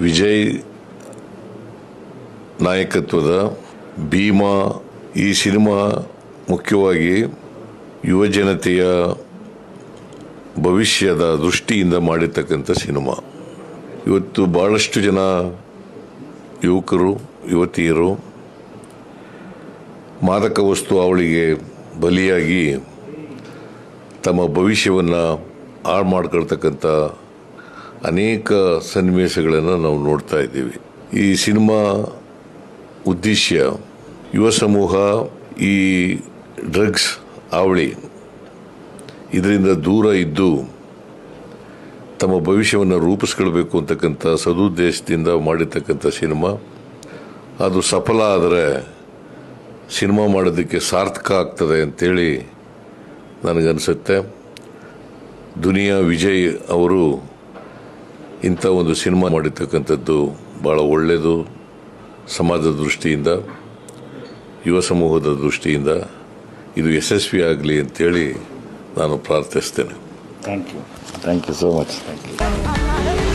ವಿಜಯ್ ನಾಯಕತ್ವದ ಭೀಮಾ ಈ ಸಿನಿಮಾ ಮುಖ್ಯವಾಗಿ ಯುವಜನತೆಯ ಭವಿಷ್ಯದ ದೃಷ್ಟಿಯಿಂದ ಮಾಡಿರ್ತಕ್ಕಂಥ ಸಿನಿಮಾ. ಇವತ್ತು ಬಹಳಷ್ಟು ಜನ ಯುವಕರು ಯುವತಿಯರು ಮಾದಕ ವಸ್ತು ಅವಳಿಗೆ ಬಲಿಯಾಗಿ ತಮ್ಮ ಭವಿಷ್ಯವನ್ನು ಹಾಳು ಮಾಡ್ಕೊಳ್ತಕ್ಕಂಥ ಅನೇಕ ಸನ್ನಿವೇಶಗಳನ್ನು ನಾವು ನೋಡ್ತಾ ಇದ್ದೀವಿ. ಈ ಸಿನಿಮಾ ಉದ್ದೇಶ ಯುವ ಸಮೂಹ ಈ ಡ್ರಗ್ಸ್ ಅವಳಿ ಇದರಿಂದ ದೂರ ಇದ್ದು ತಮ್ಮ ಭವಿಷ್ಯವನ್ನು ರೂಪಿಸ್ಕೊಳ್ಬೇಕು ಅಂತಕ್ಕಂಥ ಸದುದ್ದೇಶದಿಂದ ಮಾಡಿರ್ತಕ್ಕಂಥ ಸಿನಿಮಾ. ಅದು ಸಫಲ ಆದರೆ ಸಿನಿಮಾ ಮಾಡೋದಕ್ಕೆ ಸಾರ್ಥಕ ಆಗ್ತದೆ ಅಂತೇಳಿ ನನಗನ್ಸುತ್ತೆ. ದುನಿಯಾ ವಿಜಯ್ ಅವರು ಇಂಥ ಒಂದು ಸಿನಿಮಾ ಮಾಡಿರ್ತಕ್ಕಂಥದ್ದು ಭಾಳ ಒಳ್ಳೆಯದು. ಸಮಾಜದ ದೃಷ್ಟಿಯಿಂದ, ಯುವ ಸಮೂಹದ ದೃಷ್ಟಿಯಿಂದ ಇದು ಯಶಸ್ವಿ ಆಗಲಿ ಅಂತೇಳಿ ನಾನು ಪ್ರಾರ್ಥಿಸ್ತೇನೆ. Thank you so much. Thank you.